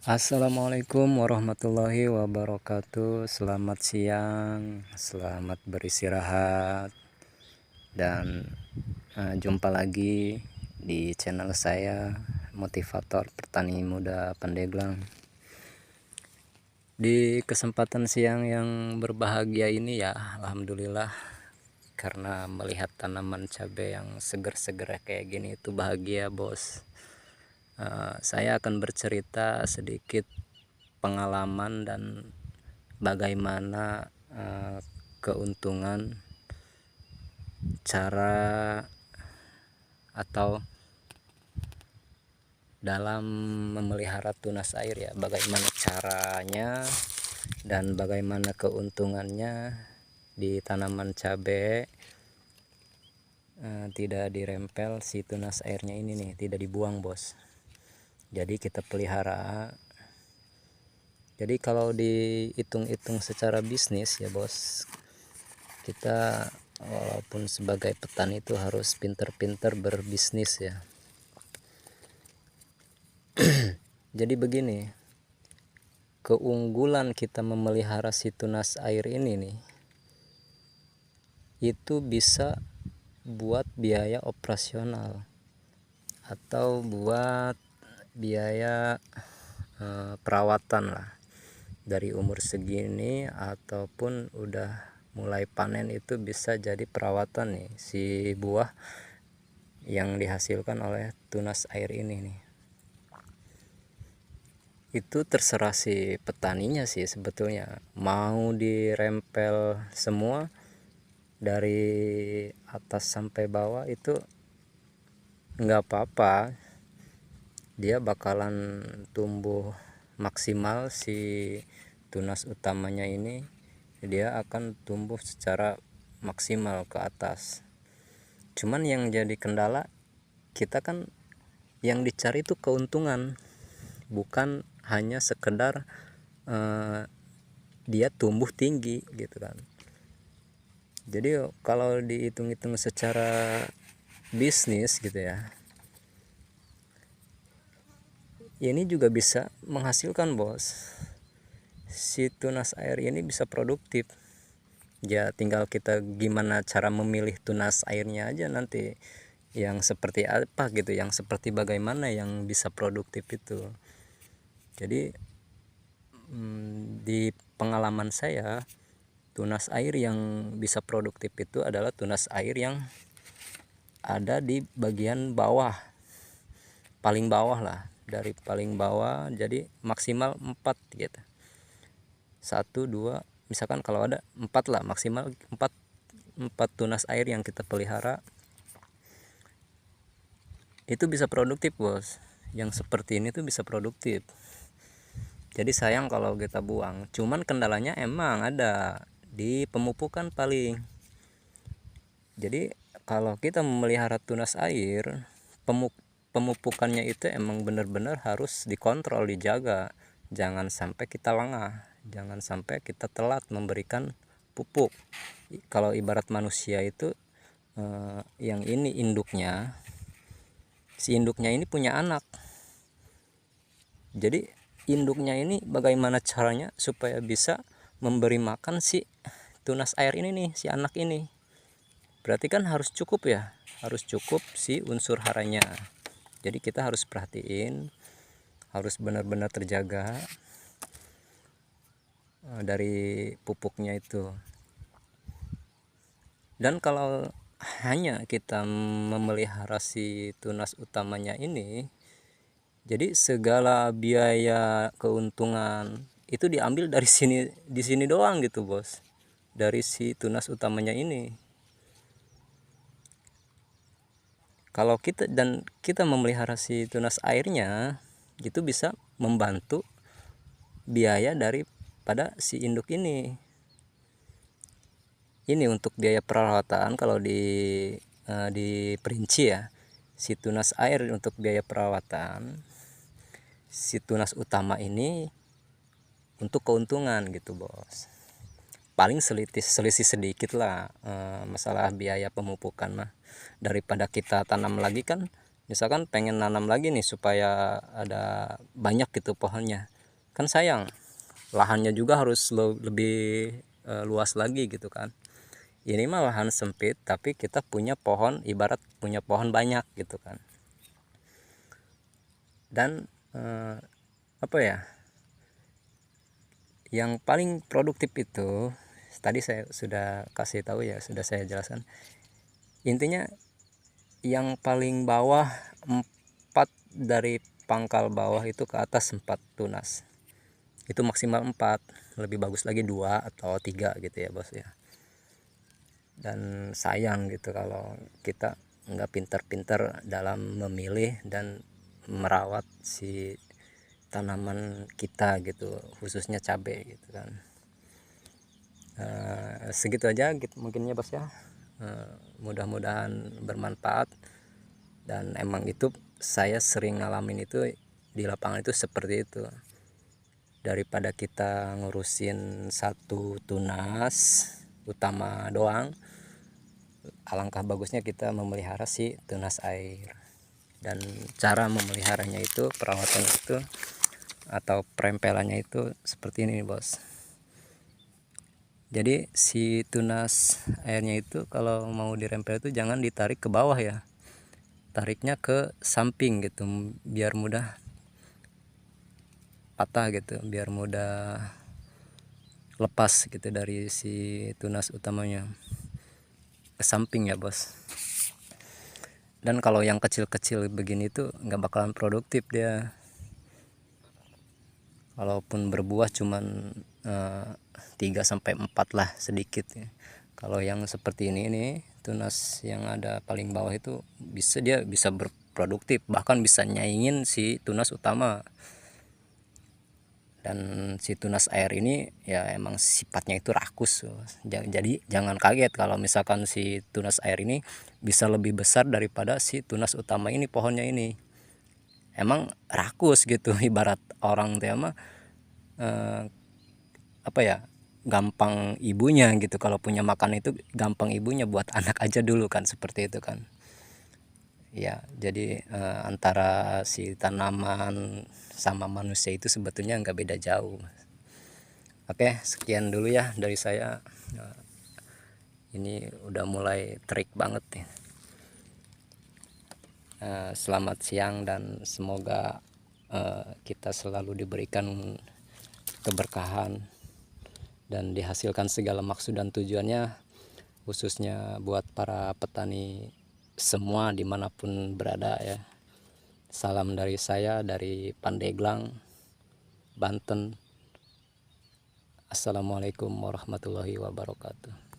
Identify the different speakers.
Speaker 1: Assalamualaikum warahmatullahi wabarakatuh. Selamat siang, selamat beristirahat, dan jumpa lagi di channel saya, Motivator Petani Muda Pandeglang. Di kesempatan siang yang berbahagia ini ya, alhamdulillah, karena melihat tanaman cabai yang seger-seger kayak gini itu bahagia, bos. Saya akan bercerita sedikit pengalaman dan bagaimana keuntungan, cara atau dalam memelihara tunas air ya, bagaimana caranya dan bagaimana keuntungannya di tanaman cabai. Tidak dirempel si tunas airnya ini nih, tidak dibuang, bos. Jadi kita pelihara. Jadi kalau dihitung-hitung secara bisnis ya, bos, kita walaupun sebagai petani itu harus pinter-pinter berbisnis ya. Jadi begini, keunggulan kita memelihara si tunas air ini nih, itu bisa buat biaya operasional atau buat biaya perawatan lah. Dari umur segini ataupun udah mulai panen itu bisa jadi perawatan nih si buah yang dihasilkan oleh tunas air ini nih. Itu terserah si petaninya sih sebetulnya, mau dirempel semua dari atas sampai bawah itu nggak apa-apa, dia bakalan tumbuh maksimal. Si tunas utamanya ini dia akan tumbuh secara maksimal ke atas. Cuman yang jadi kendala kita kan, yang dicari itu keuntungan, bukan hanya sekedar dia tumbuh tinggi gitu kan. Jadi kalau dihitung-hitung secara bisnis gitu ya, ini juga bisa menghasilkan, bos. Si tunas air ini bisa produktif ya, tinggal kita gimana cara memilih tunas airnya aja nanti, yang seperti apa gitu, yang seperti bagaimana yang bisa produktif itu. Jadi di pengalaman saya, tunas air yang bisa produktif itu adalah tunas air yang ada di bagian bawah, paling bawah lah, dari paling bawah. Jadi maksimal 4 gitu, 1, 2, misalkan kalau ada 4 lah, maksimal 4 tunas air yang kita pelihara itu bisa produktif, bos. Yang seperti ini tuh bisa produktif. Jadi sayang kalau kita buang. Cuman kendalanya emang ada di pemupukan paling. Jadi kalau kita memelihara tunas air, pemupukannya itu emang benar-benar harus dikontrol, dijaga. Jangan sampai kita lengah, jangan sampai kita telat memberikan pupuk. Kalau ibarat manusia itu, yang ini induknya, si induknya ini punya anak. Jadi induknya ini bagaimana caranya supaya bisa memberi makan si tunas air ini nih, si anak ini. Berarti kan harus cukup ya, harus cukup si unsur haranya. Jadi kita harus perhatiin, harus benar-benar terjaga dari pupuknya itu. Dan kalau hanya kita memelihara si tunas utamanya ini, jadi segala biaya keuntungan itu diambil dari sini, di sini doang gitu, bos. Dari si tunas utamanya ini. Kalau kita memelihara si tunas airnya, itu bisa membantu biaya daripada si induk ini. Ini untuk biaya perawatan kalau diperinci ya. Si tunas air untuk biaya perawatan, si tunas utama ini untuk keuntungan gitu, bos. Paling selisih sedikit lah masalah biaya pemupukan mah. Daripada kita tanam lagi kan misalkan pengen nanam lagi nih supaya ada banyak gitu pohonnya, kan sayang, lahannya juga harus lebih luas lagi gitu kan. Ini mah lahan sempit tapi kita punya pohon, ibarat punya pohon banyak gitu kan. Dan apa ya, yang paling produktif itu tadi saya sudah kasih tahu ya, sudah saya jelaskan. Intinya yang paling bawah 4, dari pangkal bawah itu ke atas 4 tunas, itu maksimal 4, lebih bagus lagi 2 atau 3 gitu ya bos ya. Dan sayang gitu kalau kita nggak pintar-pintar dalam memilih dan merawat si tanaman kita gitu, khususnya cabai gitu kan. Segitu aja gitu mungkinnya bos ya. Mudah-mudahan bermanfaat, dan emang itu saya sering ngalamin itu di lapangan itu seperti itu. Daripada kita ngurusin satu tunas utama doang, alangkah bagusnya kita memelihara si tunas air. Dan cara memeliharanya itu, perawatan itu atau perempelannya itu seperti ini bos. Jadi si tunas airnya itu kalau mau dirempel itu jangan ditarik ke bawah ya, tariknya ke samping gitu, biar mudah patah gitu, biar mudah lepas gitu dari si tunas utamanya, ke samping ya bos. Dan kalau yang kecil-kecil begini tuh nggak bakalan produktif dia, walaupun berbuah cuman 3-4 lah sedikit ya. Kalau yang seperti ini tunas yang ada paling bawah itu dia bisa berproduktif, bahkan bisa nyaingin si tunas utama. Dan si tunas air ini ya emang sifatnya itu rakus, jadi jangan kaget kalau misalkan si tunas air ini bisa lebih besar daripada si tunas utama ini, pohonnya ini emang rakus gitu. Ibarat orang tuh mah apa ya, gampang ibunya gitu, kalau punya makan itu gampang ibunya, buat anak aja dulu kan, seperti itu kan ya. Jadi antara si tanaman sama manusia itu sebetulnya nggak beda jauh. Oke, sekian dulu ya dari saya. Ini udah mulai terik banget nih. Selamat siang dan semoga kita selalu diberikan keberkahan dan dihasilkan segala maksud dan tujuannya, khususnya buat para petani semua dimanapun berada ya. Salam dari saya, dari Pandeglang, Banten. Assalamualaikum warahmatullahi wabarakatuh.